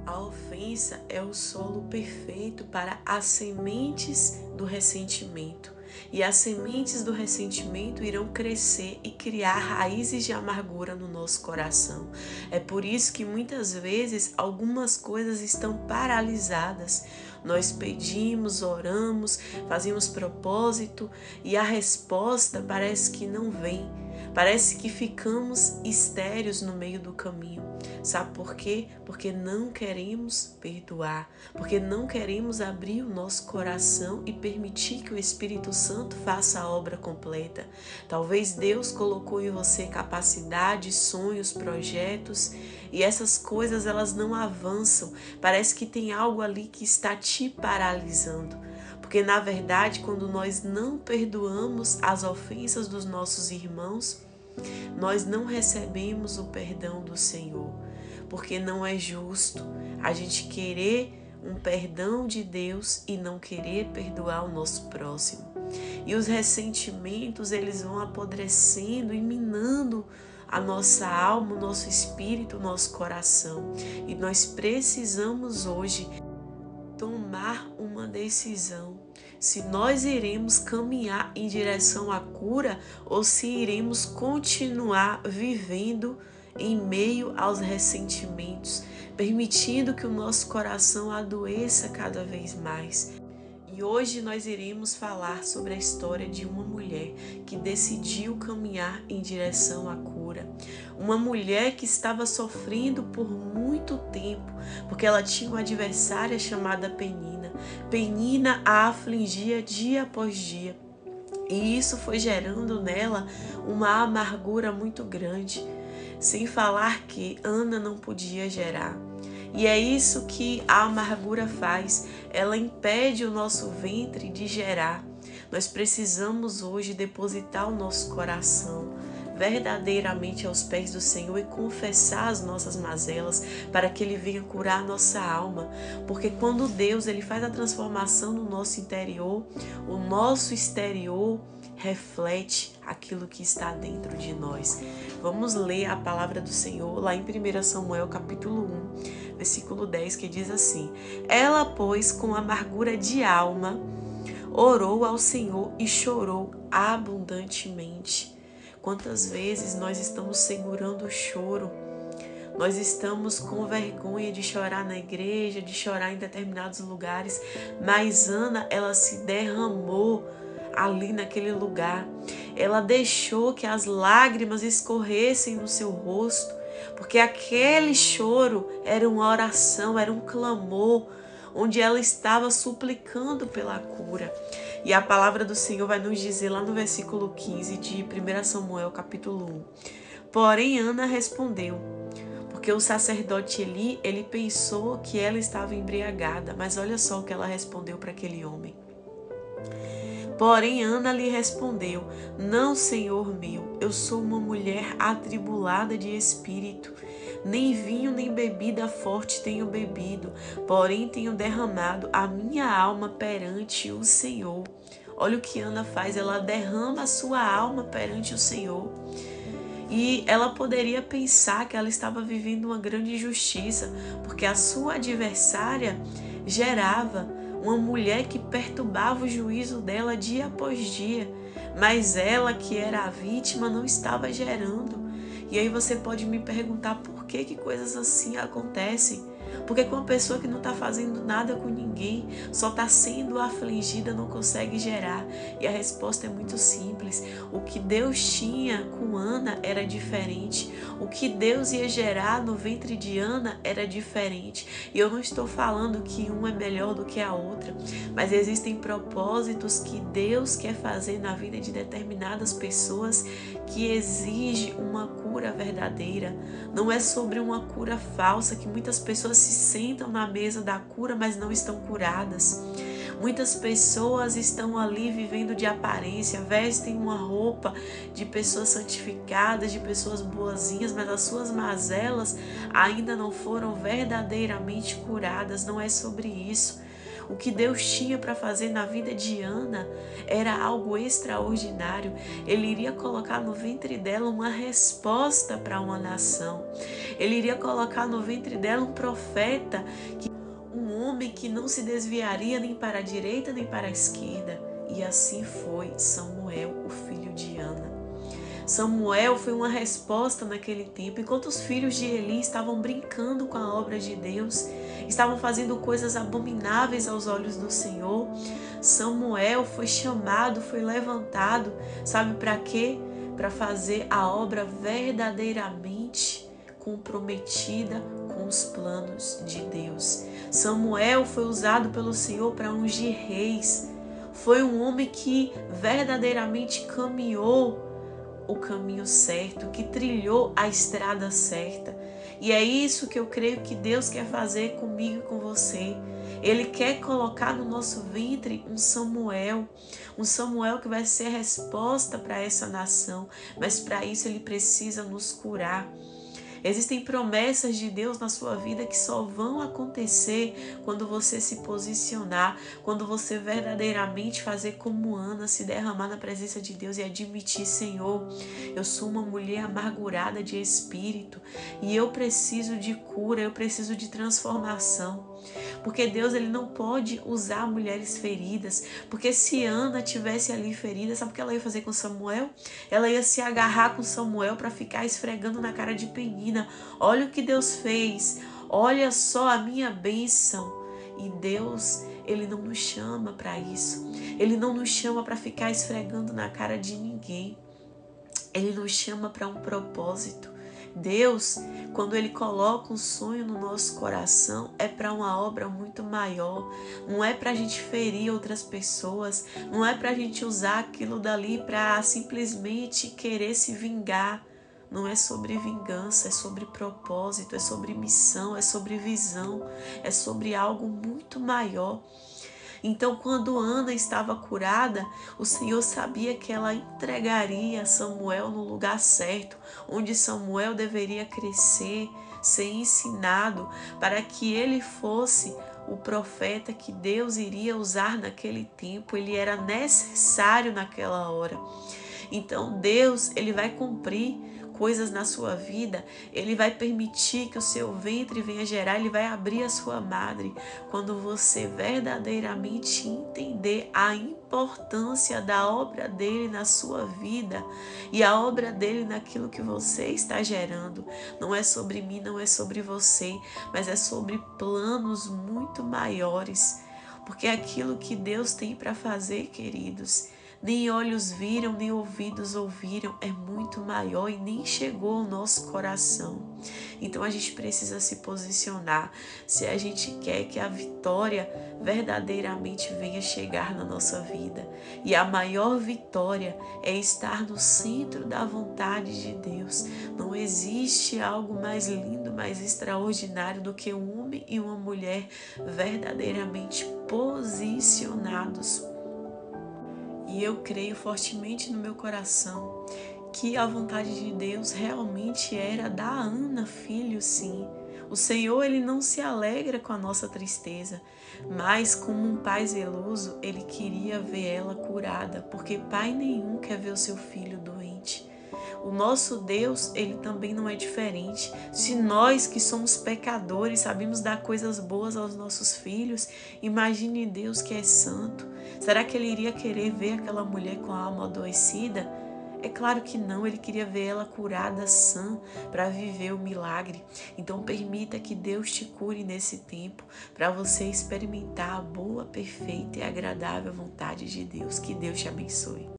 A ofensa é o solo perfeito para as sementes do ressentimento. E as sementes do ressentimento irão crescer e criar raízes de amargura no nosso coração. É por isso que muitas vezes algumas coisas estão paralisadas. Nós pedimos, oramos, fazemos propósito e a resposta parece que não vem. Parece que ficamos estéreos no meio do caminho. Sabe por quê? Porque não queremos perdoar, porque não queremos abrir o nosso coração e permitir que o Espírito Santo faça a obra completa. Talvez Deus colocou em você capacidades, sonhos, projetos e essas coisas elas não avançam. Parece que tem algo ali que está te paralisando. Porque na verdade, quando nós não perdoamos as ofensas dos nossos irmãos, nós não recebemos o perdão do Senhor. Porque não é justo a gente querer um perdão de Deus e não querer perdoar o nosso próximo. E os ressentimentos, eles vão apodrecendo e minando a nossa alma, o nosso espírito, o nosso coração. E nós precisamos hoje tomar uma decisão. Se nós iremos caminhar em direção à cura ou se iremos continuar vivendo em meio aos ressentimentos, permitindo que o nosso coração adoeça cada vez mais. E hoje nós iremos falar sobre a história de uma mulher que decidiu caminhar em direção à cura. Uma mulher que estava sofrendo por muito tempo, porque ela tinha uma adversária chamada Penina. Penina a afligia dia após dia. E isso foi gerando nela uma amargura muito grande. Sem falar que Ana não podia gerar. E é isso que a amargura faz, ela impede o nosso ventre de gerar. Nós precisamos hoje depositar o nosso coração verdadeiramente aos pés do Senhor e confessar as nossas mazelas para que Ele venha curar a nossa alma. Porque quando Deus ele faz a transformação no nosso interior, o nosso exterior reflete aquilo que está dentro de nós. Vamos ler a palavra do Senhor lá em 1 Samuel capítulo 1, versículo 10, que diz assim: Ela, pois, com amargura de alma, orou ao Senhor e chorou abundantemente. Quantas vezes nós estamos segurando o choro? Nós estamos com vergonha de chorar na igreja, de chorar em determinados lugares, mas Ana, ela se derramou ali naquele lugar. Ela deixou que as lágrimas escorressem no seu rosto, porque aquele choro era uma oração, era um clamor, onde ela estava suplicando pela cura. E a palavra do Senhor vai nos dizer lá no versículo 15 de 1 Samuel capítulo 1. Porém Ana respondeu, porque o sacerdote Eli, ele pensou que ela estava embriagada, mas olha só o que ela respondeu para aquele homem. Porém Ana lhe respondeu, não, senhor meu, eu sou uma mulher atribulada de espírito. Nem vinho nem bebida forte tenho bebido, porém tenho derramado a minha alma perante o Senhor. Olha o que Ana faz, ela derrama a sua alma perante o Senhor. E ela poderia pensar que ela estava vivendo uma grande injustiça, porque a sua adversária gerava uma mulher que perturbava o juízo dela dia após dia, mas ela, que era a vítima, não estava gerando. E aí você pode me perguntar por que coisas assim acontecem? Porque com uma pessoa que não está fazendo nada com ninguém, só está sendo afligida, não consegue gerar. E a resposta é muito simples. O que Deus tinha com Ana era diferente. O que Deus ia gerar no ventre de Ana era diferente. E eu não estou falando que uma é melhor do que a outra, mas existem propósitos que Deus quer fazer na vida de determinadas pessoas que exige uma cura verdadeira. Não é sobre uma cura falsa, que muitas pessoas se sentam na mesa da cura, mas não estão curadas. Muitas pessoas estão ali vivendo de aparência, vestem uma roupa de pessoas santificadas, de pessoas boazinhas, mas as suas mazelas ainda não foram verdadeiramente curadas. Não é sobre isso. O que Deus tinha para fazer na vida de Ana era algo extraordinário. Ele iria colocar no ventre dela uma resposta para uma nação. Ele iria colocar no ventre dela um profeta, um homem que não se desviaria nem para a direita nem para a esquerda. E assim foi Samuel, o filho de Ana. Samuel foi uma resposta naquele tempo, enquanto os filhos de Eli estavam brincando com a obra de Deus, estavam fazendo coisas abomináveis aos olhos do Senhor. Samuel foi chamado, foi levantado, sabe para quê? Para fazer a obra verdadeiramente comprometida com os planos de Deus. Samuel foi usado pelo Senhor para ungir reis. Foi um homem que verdadeiramente caminhou o caminho certo, que trilhou a estrada certa. E é isso que eu creio que Deus quer fazer comigo e com você. Ele quer colocar no nosso ventre um Samuel que vai ser a resposta para essa nação, mas para isso ele precisa nos curar. Existem promessas de Deus na sua vida que só vão acontecer quando você se posicionar, quando você verdadeiramente fazer como Ana, se derramar na presença de Deus e admitir: Senhor, eu sou uma mulher amargurada de espírito e eu preciso de cura, eu preciso de transformação. Porque Deus, ele não pode usar mulheres feridas, porque se Ana tivesse ali ferida, sabe o que ela ia fazer com Samuel? Ela ia se agarrar com Samuel para ficar esfregando na cara de Penina: olha o que Deus fez, olha só a minha bênção. E Deus, ele não nos chama para isso. Ele não nos chama para ficar esfregando na cara de ninguém. Ele nos chama para um propósito. Deus, quando ele coloca um sonho no nosso coração, é para uma obra muito maior. Não é para a gente ferir outras pessoas, não é para a gente usar aquilo dali para simplesmente querer se vingar. Não é sobre vingança, é sobre propósito, é sobre missão, é sobre visão, é sobre algo muito maior. Então, quando Ana estava curada, o Senhor sabia que ela entregaria Samuel no lugar certo, onde Samuel deveria crescer, ser ensinado, para que ele fosse o profeta que Deus iria usar naquele tempo. Ele era necessário naquela hora. Então, Deus, ele vai cumprir coisas na sua vida, ele vai permitir que o seu ventre venha gerar, ele vai abrir a sua madre quando você verdadeiramente entender a importância da obra dele na sua vida e a obra dele naquilo que você está gerando. Não é sobre mim, não é sobre você, mas é sobre planos muito maiores, porque é aquilo que Deus tem para fazer, queridos, nem olhos viram, nem ouvidos ouviram, é muito maior e nem chegou ao nosso coração. Então a gente precisa se posicionar se a gente quer que a vitória verdadeiramente venha chegar na nossa vida. E a maior vitória é estar no centro da vontade de Deus. Não existe algo mais lindo, mais extraordinário do que um homem e uma mulher verdadeiramente posicionados. E eu creio fortemente no meu coração que a vontade de Deus realmente era dar a Ana filho, sim. O Senhor, ele não se alegra com a nossa tristeza, mas como um pai zeloso, ele queria ver ela curada, porque pai nenhum quer ver o seu filho doente. O nosso Deus, ele também não é diferente. Se nós que somos pecadores sabemos dar coisas boas aos nossos filhos, imagine Deus que é santo. Será que ele iria querer ver aquela mulher com a alma adoecida? É claro que não, ele queria ver ela curada, sã, para viver o milagre. Então permita que Deus te cure nesse tempo, para você experimentar a boa, perfeita e agradável vontade de Deus. Que Deus te abençoe.